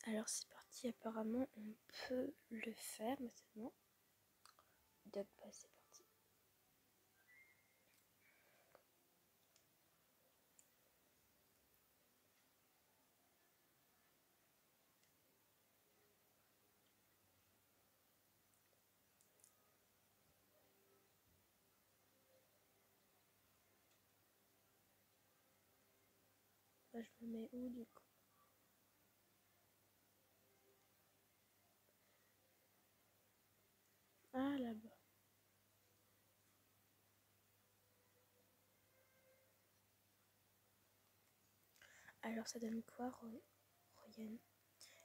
Alors c'est parti, apparemment on peut le faire maintenant. Donc bah c'est parti. Bah, je me mets où du coup? Ah là-bas. Alors ça donne quoi, Ryan?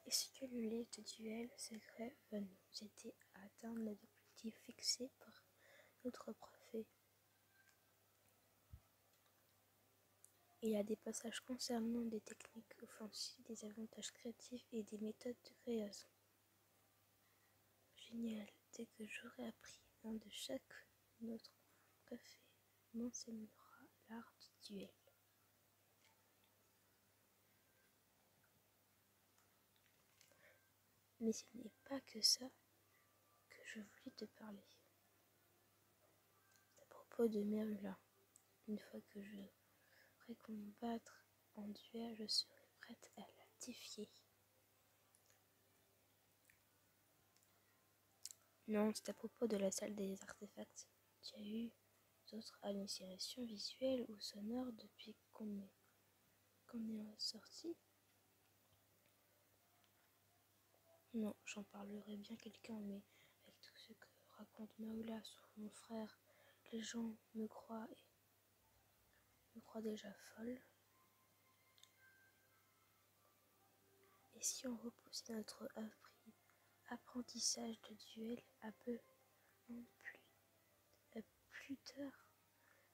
Est-ce que le livre de duel secret va nous aider à atteindre l'objectif fixé par notre préfet? Il y a des passages concernant des techniques offensives, des avantages créatifs et des méthodes de création. Génial, dès que j'aurai appris un de chaque, notre préfet m'enseignera l'art du duel. Mais ce n'est pas que ça que je voulais te parler. À propos de Merula, une fois que je ferai combattre en duel, je serai prête à la défier. Non, c'est à propos de la salle des artefacts. Tu as eu d'autres hallucinations visuelles ou sonores depuis qu'on est sorti? Non, j'en parlerai bien quelqu'un, mais avec tout ce que raconte Maoula sur mon frère, les gens me croient déjà folle. Et si on repoussait notre apprentissage de duel un peu plus tard,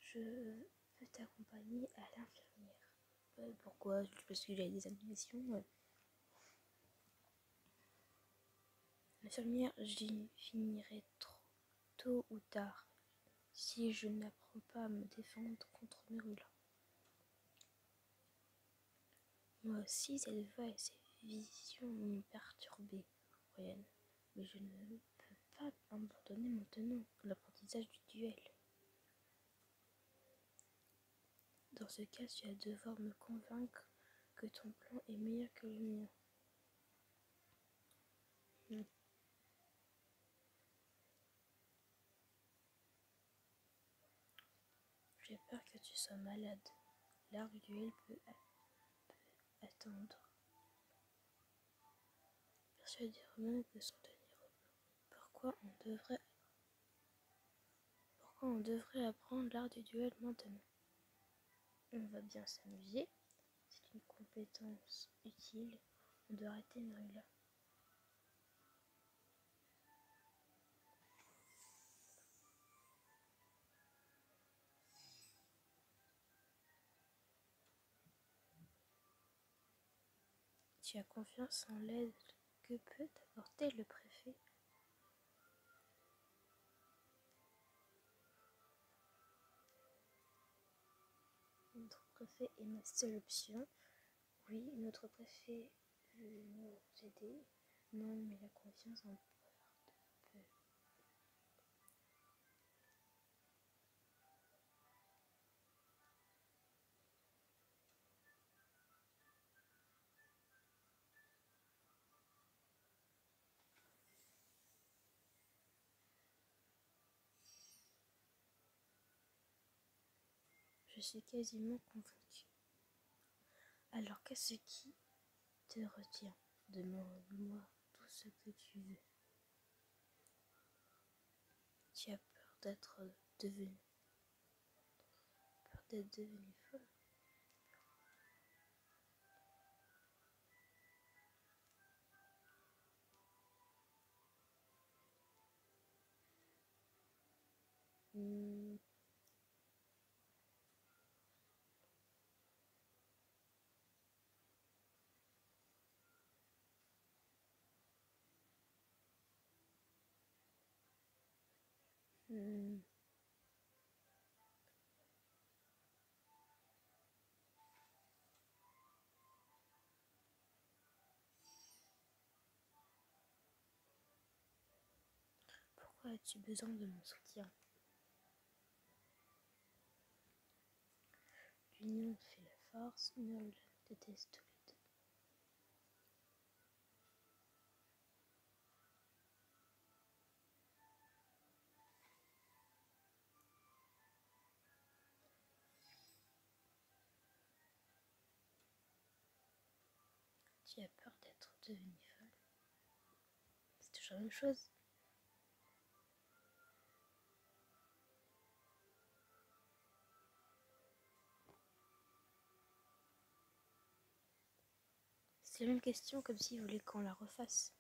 je peux t'accompagner à l'infirmière. Pourquoi? Parce que j'ai des animations. L'infirmière, j'y finirai trop tôt ou tard si je n'apprends pas à me défendre contre Merula. Moi aussi, cette voix et ces visions m'ont perturbée, Ryan. Mais je ne peux pas abandonner maintenant l'apprentissage du duel. Dans ce cas, tu vas devoir me convaincre que ton plan est meilleur que le mien. J'ai peur que tu sois malade. L'art du duel peut attendre. Persuadez Romain que son dernier repos. Pourquoi on devrait apprendre l'art du duel maintenant? On va bien s'amuser. C'est une compétence utile. On doit arrêter Marilla. Tu as confiance en l'aide que peut apporter le préfet? Notre préfet est ma seule option. Oui, notre préfet veut nous aider. Non, mais la confiance en peu. Je suis quasiment convaincue. Alors qu'est-ce qui te retient? Demande-moi tout ce que tu veux. Tu as devenue folle. Hmm. Hmm. Pourquoi as-tu besoin de mon soutien? L'union fait la force, Merlin déteste tous les deux. Tu as peur d'être devenue folle? C'est toujours la même chose. C'est la même question comme s'il voulait qu'on la refasse.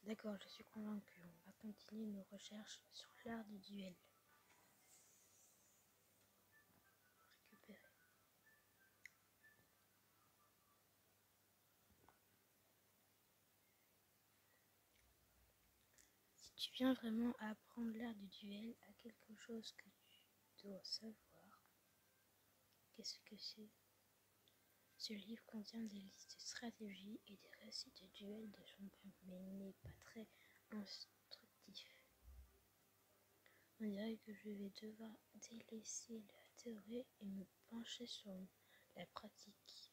D'accord, je suis convaincue. On va continuer nos recherches sur l'art du duel. Récupérer. Si tu viens vraiment à apprendre l'art du duel à quelque chose que tu dois savoir, qu'est-ce que c'est? Ce livre contient des listes de stratégies et des récits de duels de champions, mais il n'est pas très instructif. On dirait que je vais devoir délaisser la théorie et me pencher sur la pratique.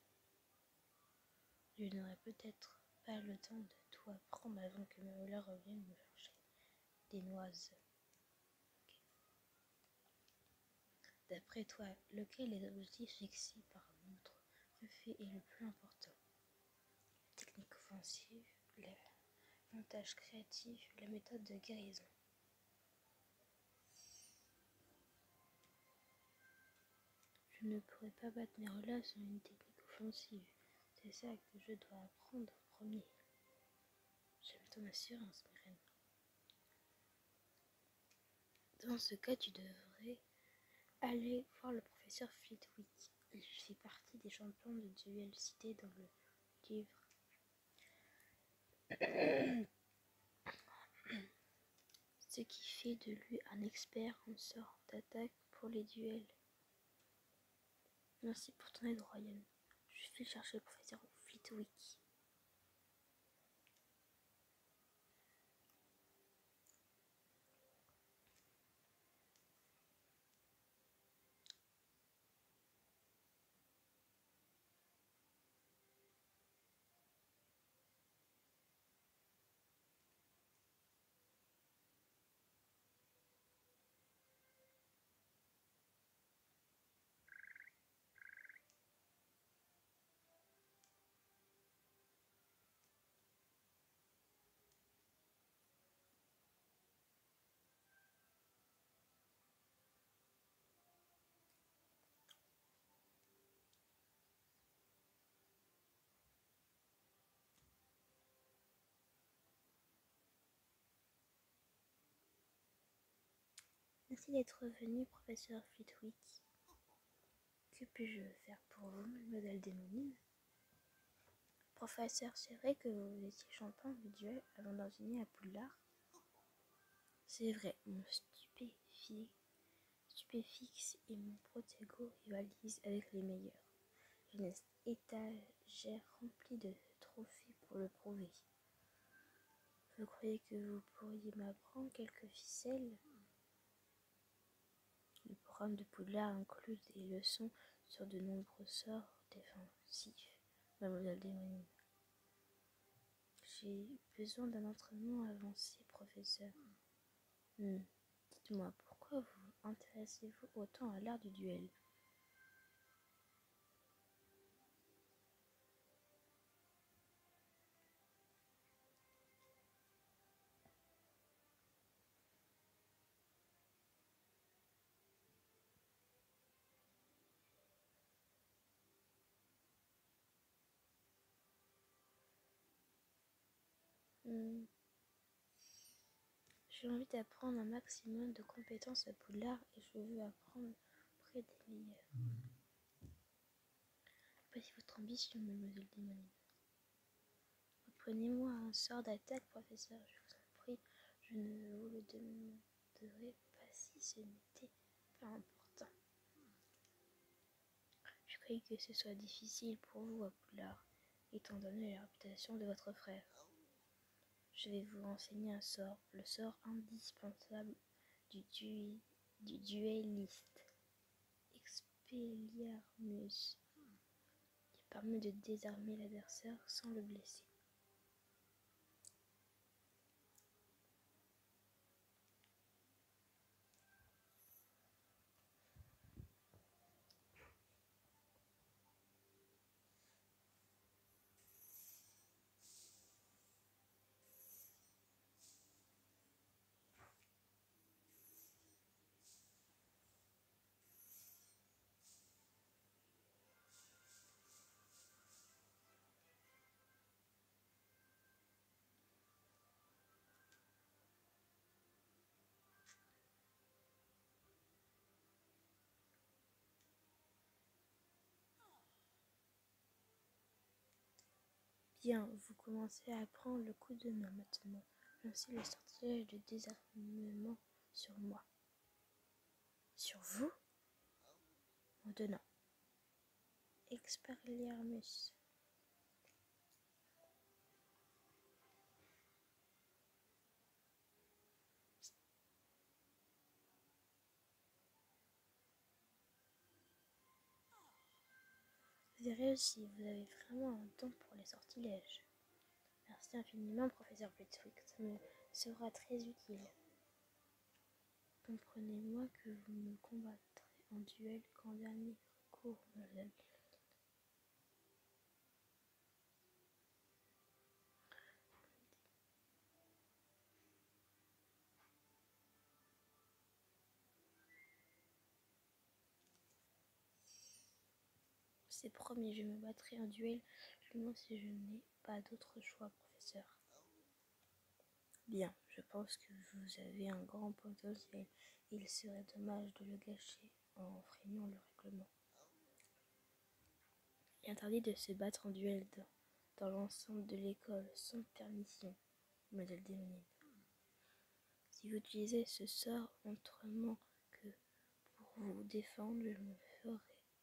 Je n'aurai peut-être pas le temps de tout apprendre avant que Maola revienne me chercher des noises. Okay. D'après toi, lequel est l'objectif fixé par notre refus est le plus important? La technique offensive, le montage créatif, la méthode de guérison. Je ne pourrais pas battre Merola sans une technique offensive. C'est ça que je dois apprendre en premier. J'aime ton assurance, Myrène. Dans ce cas, tu devrais aller voir le professeur Flitwick. Il fait partie des champions de duel cités dans le livre. Ce qui fait de lui un expert en sort d'attaque pour les duels. Merci pour ton aide, Ryan. Je vais chercher le professeur Flitwick. Merci d'être venu, professeur Flitwick. Que puis-je faire pour vous, mademoiselle Démonine? Professeur, c'est vrai que vous étiez champion de duel avant d'enseigner à Poudlard? C'est vrai, mon stupéfixe et mon protego rivalisent avec les meilleurs. J'ai une étagère remplie de trophées pour le prouver. Vous croyez que vous pourriez m'apprendre quelques ficelles? Le programme de Poudlard inclut des leçons sur de nombreux sorts défensifs, mademoiselle Démonine. J'ai besoin d'un entraînement avancé, professeur. Dites-moi, pourquoi vous intéressez-vous autant à l'art du duel? J'ai envie d'apprendre un maximum de compétences à Poudlard et je veux apprendre auprès des meilleurs. Voici votre ambition, mademoiselle Démonine. Apprenez-moi un sort d'attaque, professeur, je vous en prie. Je ne vous le demanderai pas si ce n'était pas important. Je croyais que ce soit difficile pour vous à Poudlard, étant donné la réputation de votre frère. Je vais vous enseigner un sort, le sort indispensable du duelliste, Expelliarmus, qui permet de désarmer l'adversaire sans le blesser. Bien, vous commencez à apprendre le coup de main maintenant. Lancez le sortilège de désarmement sur moi. Sur vous? Maintenant. Expelliarmus. Vous avez réussi, vous avez vraiment un don pour les sortilèges. Merci infiniment, professeur Flitwick, ça me sera très utile. Comprenez-moi que vous me combattrez en duel qu'en dernier recours, mademoiselle. C'est promis, je me battrai en duel seulement si je n'ai pas d'autre choix, professeur. Bien, je pense que vous avez un grand potentiel. Il serait dommage de le gâcher en enfreignant le règlement. Il est interdit de se battre en duel dans l'ensemble de l'école sans permission, mademoiselle Démonide. Si vous utilisez ce sort autrement que pour vous défendre, je me ferai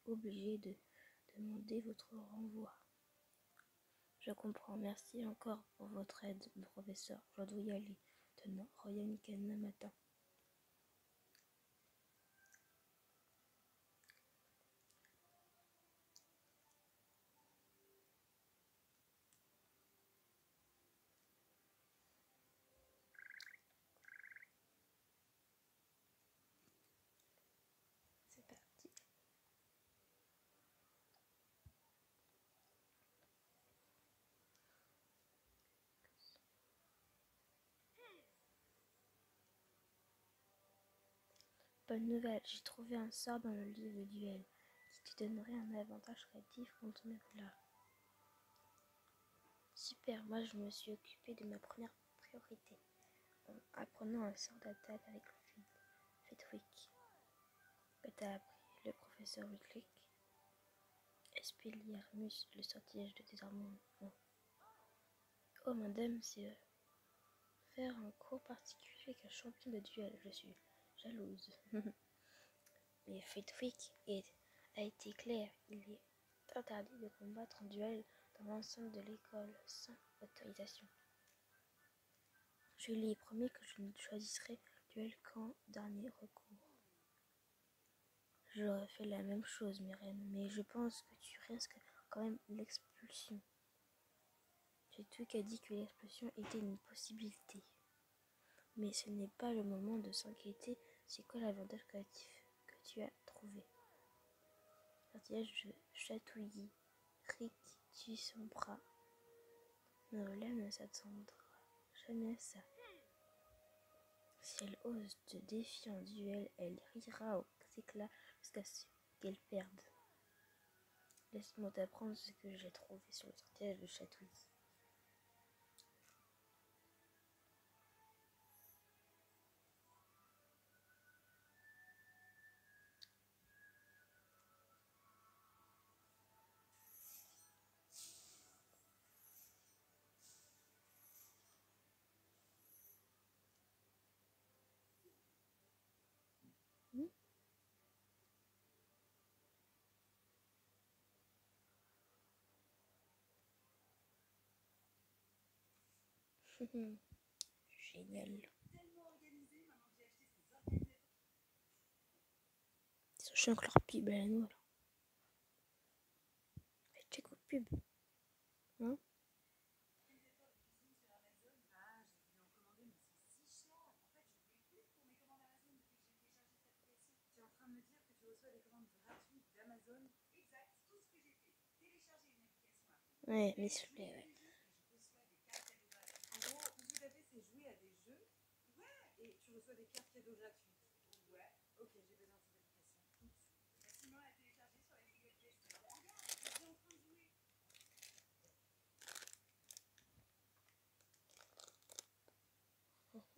obligé de demander votre renvoi. Je comprends. Merci encore pour votre aide, professeur. Je dois y aller. Tenant, Royan Kana m'attend. C'est parti. Bonne nouvelle, j'ai trouvé un sort dans le livre duel qui te donnerait un avantage créatif contre mes roulards. Super, moi je me suis occupée de ma première priorité en apprenant un sort d'attaque avec le Flitwick. Que t'as appris le professeur Whitlick, Expelliarmus, le sortilège de désarmement. Oh madame, c'est faire un cours particulier avec un champion de duel, je suis jalouse. Mais Flitwick a été clair, il est interdit de combattre en duel dans l'ensemble de l'école sans autorisation. Je lui ai promis que je ne choisirais le duel qu'en dernier recours. J'aurais fait la même chose, mes reines, mais je pense que tu risques quand même l'expulsion. Flitwick a dit que l'expulsion était une possibilité. Mais ce n'est pas le moment de s'inquiéter. C'est quoi l'avantage créatif que tu as trouvé? Sortilège de chatouillis. Rick, tu son bras. Nola ne s'attendra jamais à ça. Si elle ose te défier en duel, elle rira aux éclats jusqu'à ce qu'elle perde. Laisse-moi t'apprendre ce que j'ai trouvé sur le sortilège de chatouillis. Génial. Ils sont chiants que leur pub à nous, alors. Faites check vos pubs. Hein? Ouais, mais s'il vous plaît, ouais.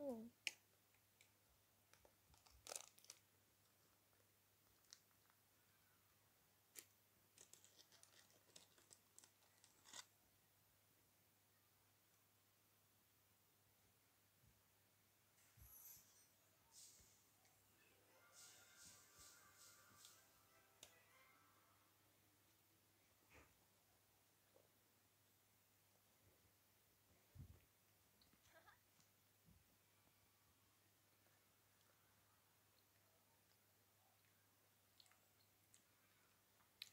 Oh.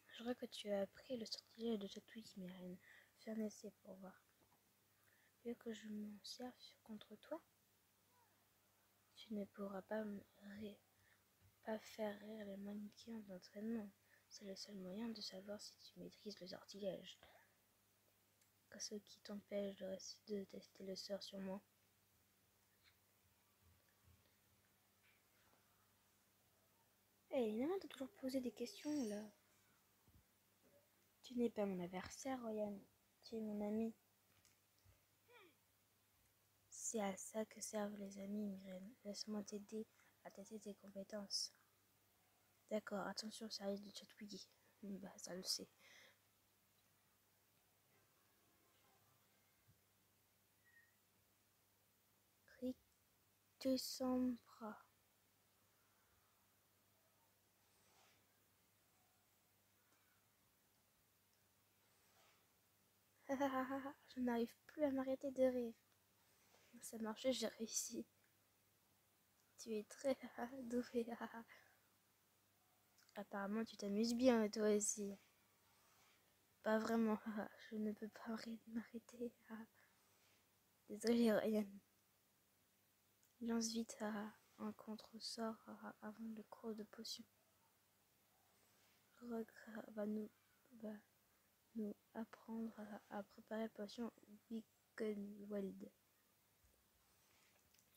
Je crois que tu as appris le sortilège de Chatouille, Myrène. Fais un essai pour voir. Tu veux que je m'en serve contre toi? Tu ne pourras pas faire rire les mannequins d'entraînement. C'est le seul moyen de savoir si tu maîtrises le sortilège. Ce qui t'empêche de tester le sort sur moi. Hé, il de toujours poser des questions là. Tu n'es pas mon adversaire, Ryan. Tu es mon ami. C'est à ça que servent les amis, Myrène. Laisse-moi t'aider à tester tes compétences. D'accord, attention, ça risque de chatouiller. Bah, ça le sait. Rictusambra. Je n'arrive plus à m'arrêter de rire. Ça marchait, j'ai réussi. Tu es très doué. Apparemment, tu t'amuses bien, toi aussi. Pas vraiment. Je ne peux pas m'arrêter. Désolé, Ryan. Lance vite un contre-sort avant le cours de potion. Rogue va nous apprendre à préparer la potion Wickenweld.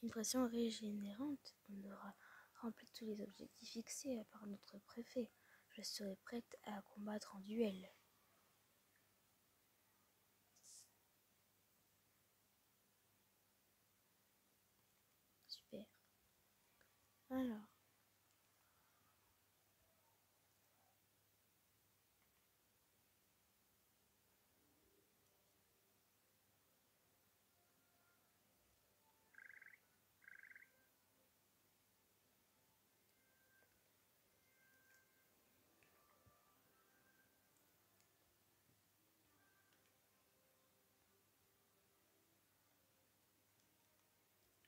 Une pression régénérante. On aura rempli tous les objectifs fixés par notre préfet. Je serai prête à combattre en duel. Super. Alors.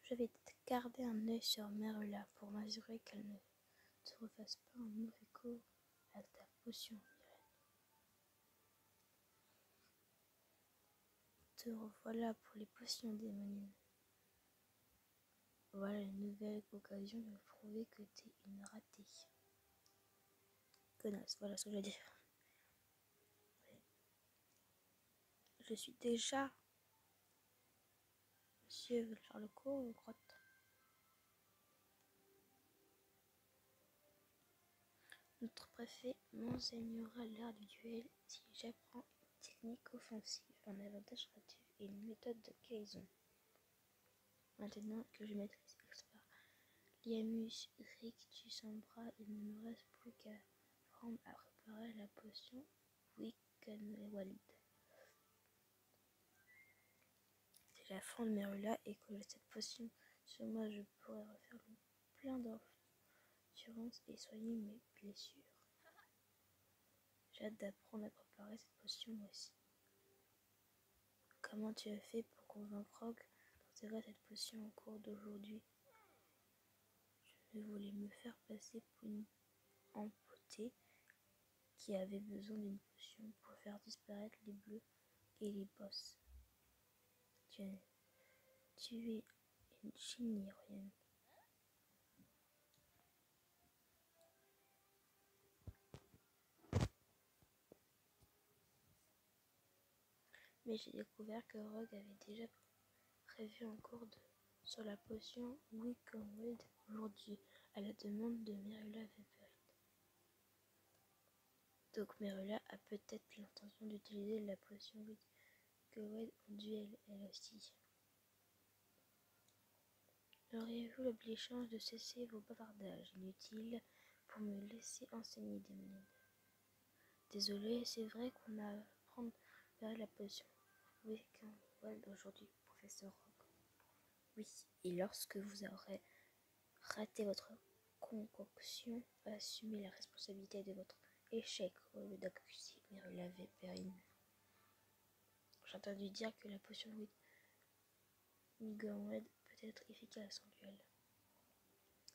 Je vais garder un œil sur Merla pour m'assurer qu'elle ne te refasse pas un mauvais coup avec ta potion. Te revoilà pour les potions démonines. Voilà une nouvelle occasion de prouver que t'es une ratée. Connasse, voilà ce que je veux dire. Je suis déjà Monsieur Charlecourt, grotte. Notre préfet m'enseignera l'art du duel si j'apprends une technique offensive, un avantage relatif et une méthode de guérison. Maintenant que je maîtrise expert Liamus Rictusambra, il ne me reste plus qu'à apprendre à préparer la potion Wickenweld. Si j'affronte Merula et que j'ai cette potion sur moi, je pourrai refaire le plein d'endurance et soigner mes blessures. J'ai hâte d'apprendre à préparer cette potion moi aussi. Comment tu as fait pour convaincre Rogue utiliserai cette potion au cours d'aujourd'hui. Je voulais me faire passer pour une amputée qui avait besoin d'une potion pour faire disparaître les bleus et les boss. Tu es une génie, Ryan. Mais j'ai découvert que Rogue avait déjà prévu un cours sur la potion Wickenweld aujourd'hui, à la demande de Merula Veperine. Donc Merula a peut-être l'intention d'utiliser la potion Wickenweld en duel, elle aussi. Auriez-vous l'obligeance de cesser vos bavardages inutiles pour me laisser enseigner des mines? Désolé, c'est vrai qu'on a à prendre la potion Wickenweld aujourd'hui, professeur Rogue. Oui, et lorsque vous aurez raté votre concoction, assumez la responsabilité de votre échec au lieu d'accuser Merula Veperine. J'ai entendu dire que la potion Wickenweld peut être efficace en duel.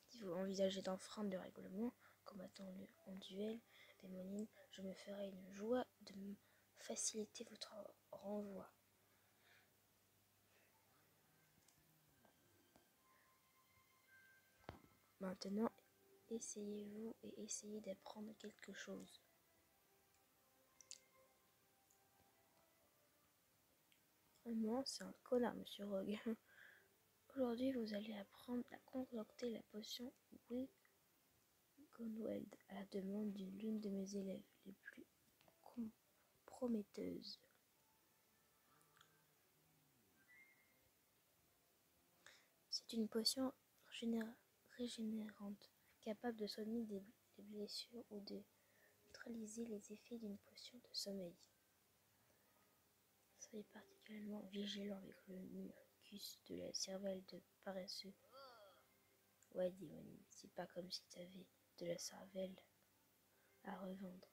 Si vous envisagez d'enfreindre le règlement, combattant-le en duel des monines, je me ferai une joie de me faciliter votre renvoi. Maintenant, essayez-vous et essayez d'apprendre quelque chose. Moi, c'est un connard, monsieur Rogue. Aujourd'hui, vous allez apprendre à concocter la potion Wickenweld à la demande de l'une de mes élèves les plus prometteuses. C'est une potion régénérante, capable de soigner des blessures ou de neutraliser les effets d'une potion de sommeil. Soyez particulièrement vigilant avec le mucus de la cervelle de paresseux. Ouais, Dimoni, c'est pas comme si t'avais de la cervelle à revendre.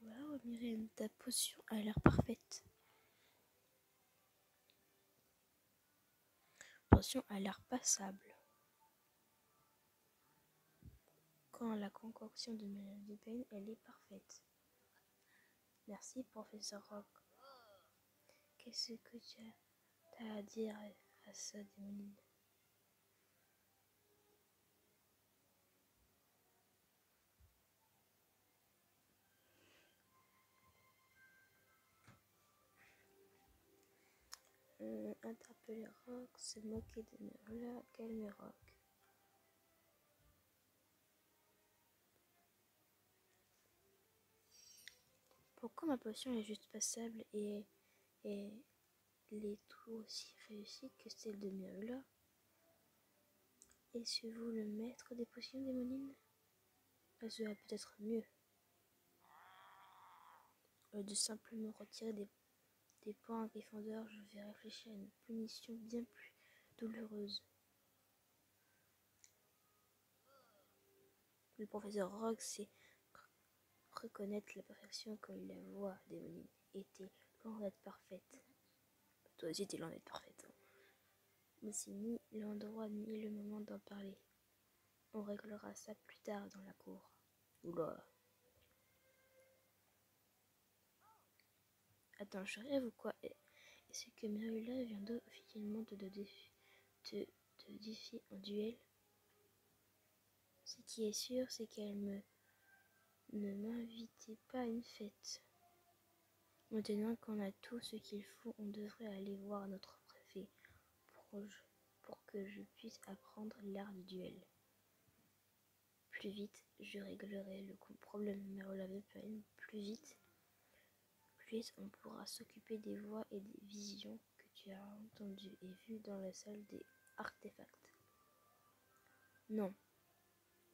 Waouh, Myrène, ta potion a l'air parfaite. La potion a l'air passable. Quand la concoction de Myrène Dupin, elle est parfaite. Merci, professeur Rock. Qu'est-ce que tu as à dire à ça, Démonine? Interpeller Rock, se moquer de Merula, calmer Rock. Pourquoi ma potion est juste passable et les tout aussi réussie que celle de Merula? Est-ce vous le maître des potions démonines? Elle sera peut-être mieux de simplement retirer des points à Gryffondor. Je vais réfléchir à une punition bien plus douloureuse. Le professeur Rogue sait reconnaître la perfection quand la voix démonine était loin d'être parfaite. Toi aussi, t'es loin d'être parfaite. Hein. Mais c'est ni l'endroit ni le moment d'en parler. On réglera ça plus tard dans la cour. Oula. Attends, je rêve ou quoi? Est-ce que Merula vient officiellement te défier en duel? Ce qui est sûr, c'est qu'elle me Ne m'invitez pas à une fête. Maintenant qu'on a tout ce qu'il faut, on devrait aller voir notre préfet pour que je puisse apprendre l'art du duel. Plus vite, je réglerai le problème numéro la peine. Plus vite, on pourra s'occuper des voix et des visions que tu as entendues et vues dans la salle des artefacts. Non,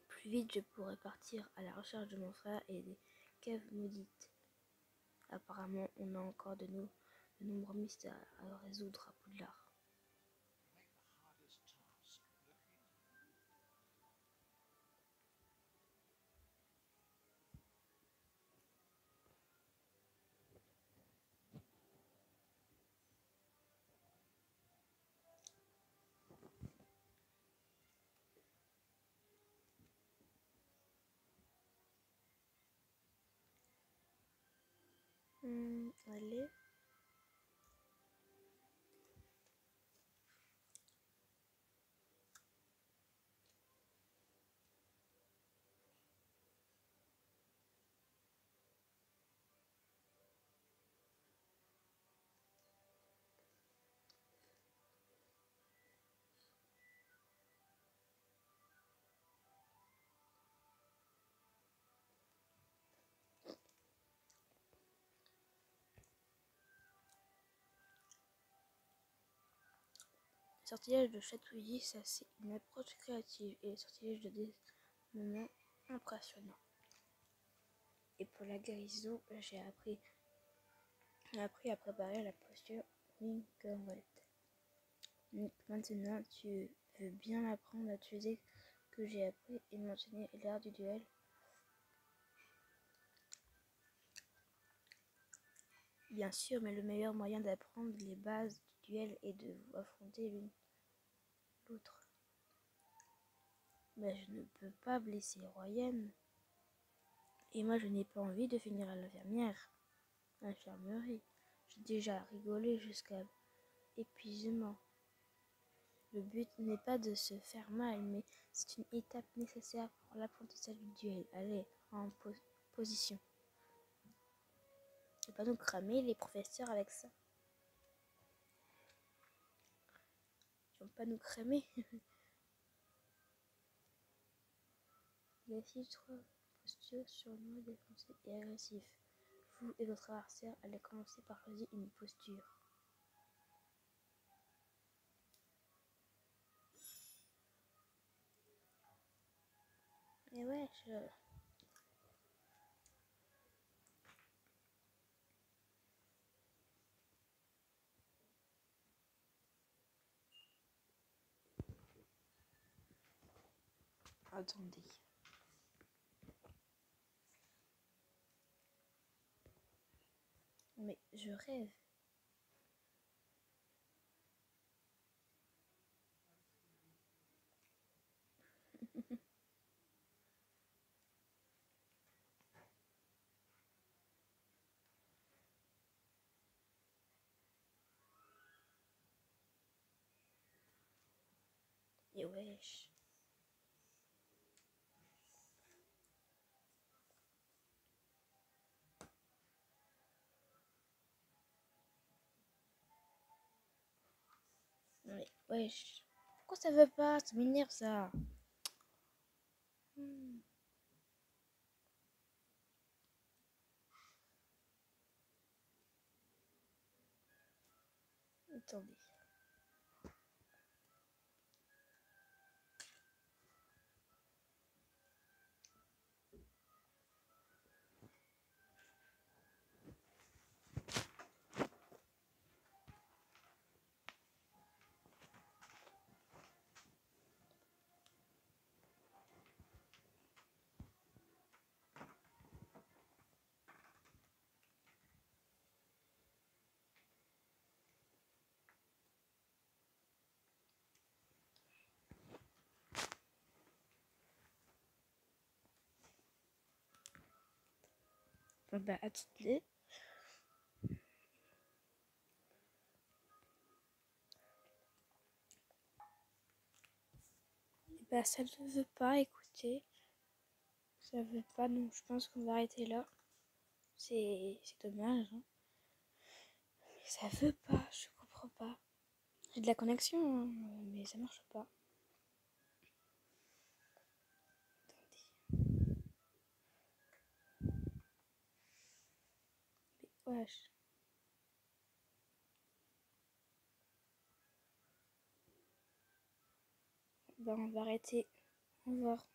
plus vite je pourrai partir à la recherche de mon frère et des caves maudites. Apparemment, on a encore de nombreux mystères à résoudre à Poudlard. Allez. Le sortilège de chatouillis, ça c'est une approche créative et le sortilège de démembrement impressionnant. Et pour la guérison, j'ai appris à préparer la posture Winkelwelt. Maintenant, tu veux bien apprendre à utiliser ce que j'ai appris et m'enseigner l'art du duel. Bien sûr, mais le meilleur moyen d'apprendre les bases du duel est de vous affronter l'une l'autre. Mais je ne peux pas blesser Royenne. Et moi, je n'ai pas envie de finir à l'infirmerie. J'ai déjà rigolé jusqu'à épuisement. Le but n'est pas de se faire mal, mais c'est une étape nécessaire pour l'apprentissage du duel. Allez, en position. Je ne vais pas nous cramer les professeurs avec ça. Ils vont pas nous cramer. Les titres posture sur nous défensif et agressif. Vous et votre adversaire allez commencer par choisir une posture. Et ouais, Attendez. Mais je rêve. Et wesh. Mais wesh. Pourquoi ça veut pas? Ça m'énerve ça. Attendez. Bah attendez. Bah ça ne veut pas écouter. Ça veut pas, donc je pense qu'on va arrêter là. C'est dommage, hein. Mais ça veut pas, je comprends pas. J'ai de la connexion, hein, mais ça marche pas. Attendez. Mais wesh. Bon, on va arrêter. Au revoir.